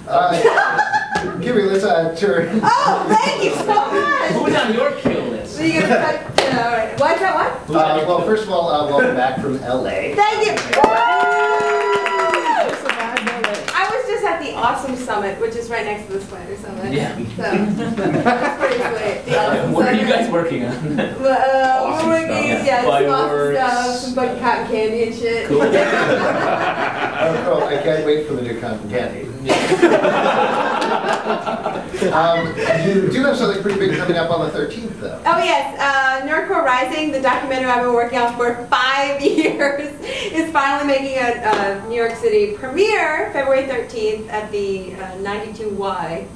Kimmy, let's turn. Oh, thank you so much. Who's on your kill list? So you're gonna cut, all right. What's that one? Well, first of all, welcome back from LA. Thank you. I was just at the Awesome Summit, which is right next to the Spider Summit. Yeah. So that's pretty sweet. The Awesome What are you Summit. guys working on? We're working, yeah, some awesome Fireworks. stuff, some bunch of cotton candy and shit. Cool. Oh, I can't wait for the new cotton candy. You do have something pretty big coming up on the 13th, though. Oh yes, Nerdcore Rising, the documentary I've been working on for 5 years, is finally making a New York City premiere February 13th at the 92Y.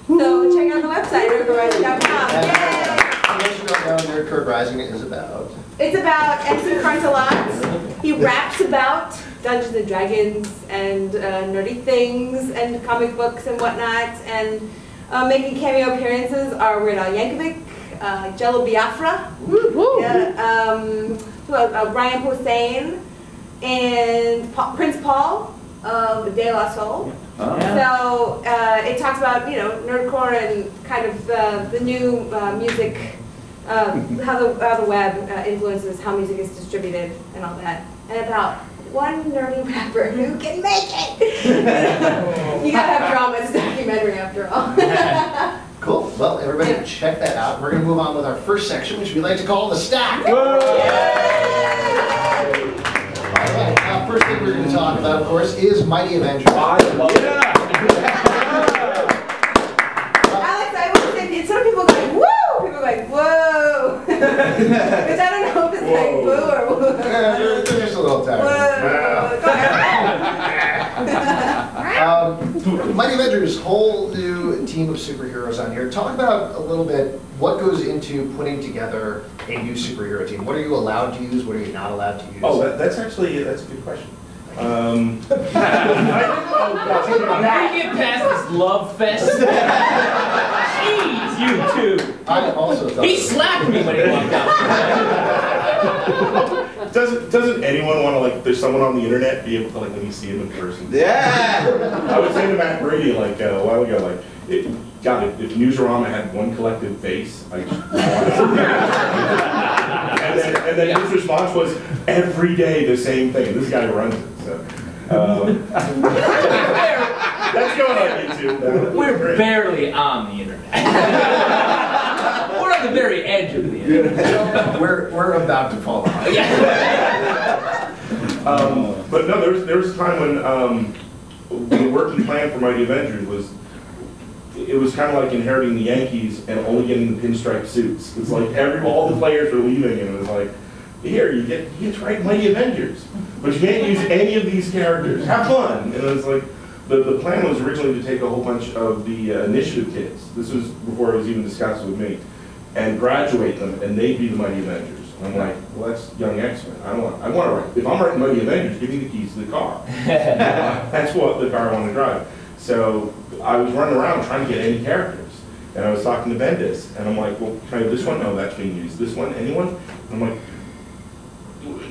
So check out the website, nerdcorerising.com. Yay! Unless you don't know, Nerdcore Rising is about. It's about MC Frontalot. He raps about Dungeons and Dragons and nerdy things and comic books and whatnot. And making cameo appearances are Weird Al Yankovic, Jello Biafra, Brian Posehn, and Prince Paul of De La Soul. Oh. So it talks about, nerdcore and kind of the new music, how the web influences how music is distributed and all that, and about one nerdy rapper who can make it. You gotta have drama. It's a documentary after all. Cool. Well, everybody check that out. We're going to move on with our first section, which we like to call the stack. Yay! All right. First thing we're going to talk about, of course, is Mighty Avengers. Alex, I would say some people are going, woo! People are like, whoa! Because I don't know if it's like boo or woo. They're just a little tired. Mighty Avengers, whole new team of superheroes on here. Talk about a little bit what goes into putting together a new superhero team. What are you allowed to use? What are you not allowed to use? Oh, that's a good question. How do you get past this love fest? Jeez, you two. I also thought He slapped me when he walked out. Doesn't anyone want to, like, there's someone on the internet, be able to, like, let me see him in person? Yeah! I was saying to Matt Brady, like, a while ago, like, if Newsarama had one collective face, I just and then his response was, every day the same thing. This guy runs it, so. That's going on YouTube now. We're barely on the internet. We're on the very edge of the internet. we're about to fall off. But no, there was a time when the working plan for Mighty Avengers was, it was kind of like inheriting the Yankees and only getting the pinstripe suits. It's like all the players were leaving, and it was like, here, you get to write Mighty Avengers, but you can't use any of these characters. Have fun. And it was like, the plan was originally to take a whole bunch of the initiative kids. This was before it was even discussed with me, and graduate them, and they'd be the Mighty Avengers. And I'm like, well, that's Young X-Men. I want to write. If I'm writing Mighty Avengers, give me the keys to the car. That's what the car I want to drive. So I was running around trying to get any characters, and I was talking to Bendis, and I'm like, well, can I have this one? No, that's being used. This one, anyone? I'm like,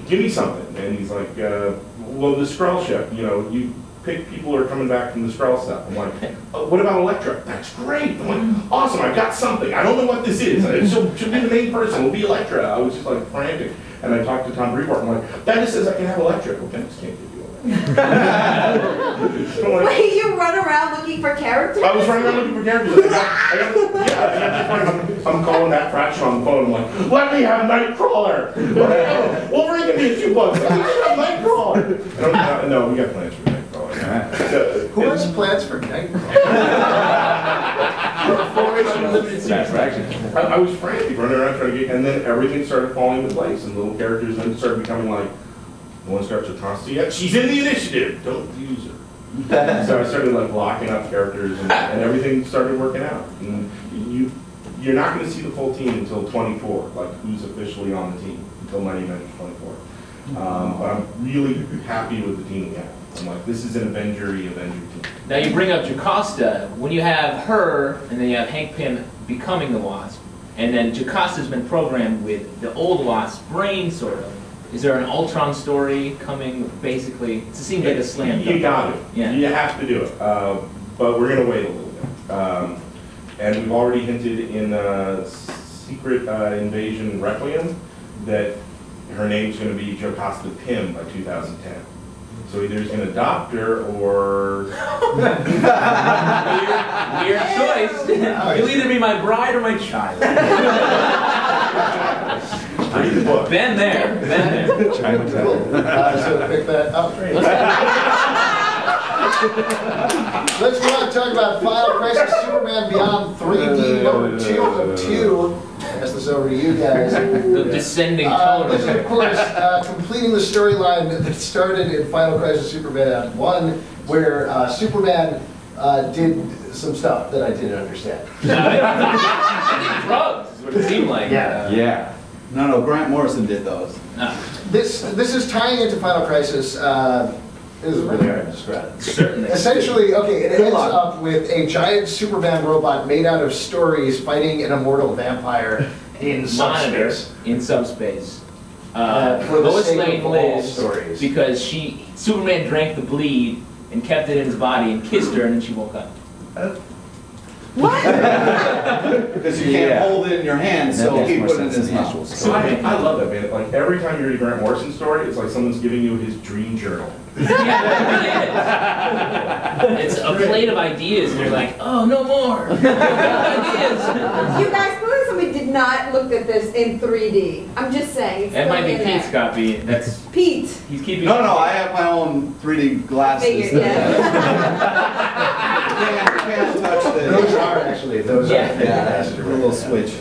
give me something. And he's like, well, the Skrull ship, you pick people who are coming back from the Skrull stuff. I'm like, oh, what about Elektra? That's great. I'm like, awesome, I've got something. I don't know what this is. She'll be the main person. It'll be Elektra. I was just like frantic. And I talked to Tom Brevoort. I'm like, Bendis says I can have Elektra. Well, Bendis can't give you Elektra. Wait, you run around looking for characters? I was running around looking for characters. I'm calling Matt Fraction on the phone. I'm like, let me have Nightcrawler. Wolverine can be a $2. Let me have Nightcrawler. No, we got plans for Nightcrawler. Who has plans for Nightcrawler? I was frantic running around trying to get, and then everything started falling into place, and little characters then started becoming like, one starts with Constantine, she's in the initiative, don't use her. So I started like blocking up characters, and everything started working out. And you're not going to see the full team until 24, like who's officially on the team, until Mighty Avengers 24. But I'm really happy with the team we have. I'm like, this is an Avenger team. Now you bring up Jocasta. When you have her, and then you have Hank Pym becoming the Wasp, and then Jocasta's been programmed with the old Wasp's brain, sort of. Is there an Ultron story coming, basically? It seems like a slam dunk. You got it. Yeah. You have to do it. but we're going to wait a little bit. And we've already hinted in Secret Invasion Requiem that her name's going to be Jocasta Pym by 2010. So either he's going to adopt her or... Weird choice. You'll either be my bride or my child. read the book. Been there. Cool. So pick that up. Let's go on and talk about Final Crisis Superman Beyond 3D number 2 of 2. Pass this over to you guys. The descending This is, of course, completing the storyline that started in Final Crisis Superman 1, where Superman did some stuff that I didn't understand. I did drugs, is what it seemed like. Yeah. No, Grant Morrison did those. This is tying into Final Crisis. This is really hard to describe. Certainly. Essentially, okay, it ends up with a giant Superman robot made out of stories fighting an immortal vampire in subspace. In subspace. For the Lois sake Lane of all lives stories. because Superman drank the bleed and kept it in his body and kissed her, and then she woke up. Because you can't hold it in your hand, so he put it in his mouth. So I love that, man. Like, every time you read a Grant Morrison story, it's like someone's giving you his dream journal. Yeah, it really is. It's a plate of ideas, and you're like, oh, no more. Ideas. You guys, clearly somebody did not look at this in 3D. I'm just saying. That might be in there. Pete's copy. That's Pete. he's keeping. No, I have my own 3D glasses. Figured, yeah. Can't touch this. Those are Yeah, a little switch.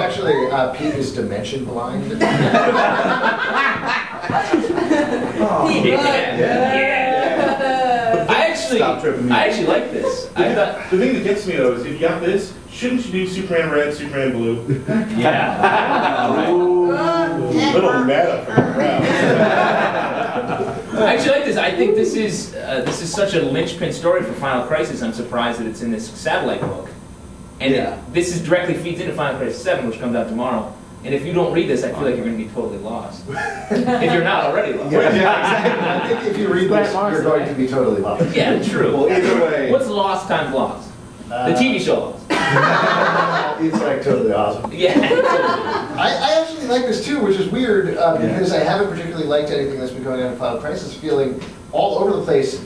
Actually, Pete is dimension blind. Pete, Yeah. Stop tripping me. I actually like this. I thought. The thing that gets me though is if you got this, shouldn't you do Superman Red, Superman Blue? Yeah. Little meta for the crowd. I actually like this. I think this is such a linchpin story for Final Crisis. I'm surprised that it's in this satellite book. And this is directly feeds into Final Crisis 7, which comes out tomorrow. And if you don't read this, I feel like you're going to be totally lost. If you're not already lost. Yeah, exactly. If you read this, you're going to be totally lost. Yeah, true. Well, either way. What's Lost times Lost? The TV show Lost. It's like totally awesome. Yeah. I actually like this too, which is weird because I haven't particularly liked anything that's been going on in Final Crisis, feeling all over the place.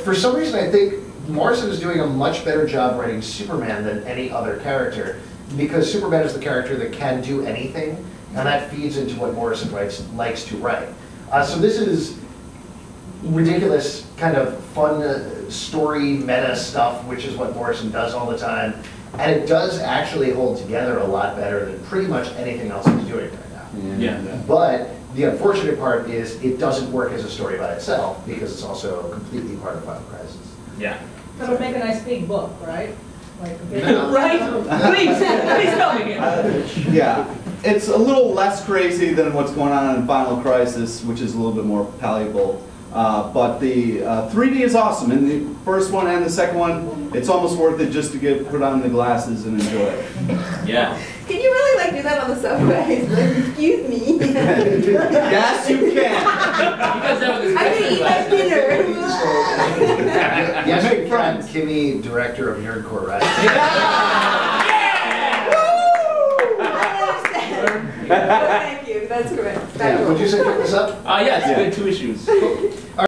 For some reason, I think Morrison is doing a much better job writing Superman than any other character, because Superman is the character that can do anything, and that feeds into what Morrison likes to write. So this is ridiculous, kind of fun story meta stuff, which is what Morrison does all the time. And it does actually hold together a lot better than pretty much anything else he's doing right now. Yeah. But the unfortunate part is it doesn't work as a story by itself because it's also completely part of Final Crisis. Yeah. That would make a nice big book, right? Like a big Right? Please tell me. Yeah, it's a little less crazy than what's going on in Final Crisis, which is a little bit more palatable. But the 3D is awesome. In the first one and the second one, it's almost worth it just to put on the glasses and enjoy it. Yeah. Can you really like do that on the subway? Like, excuse me. Yes, you can. Because that was his I'm gonna eat my dinner. Yes, we can. Kimmy, director of Nerdcore Rising. Thank you. That's correct. Yeah, would you say pick this up? Yeah, it's been 2 issues.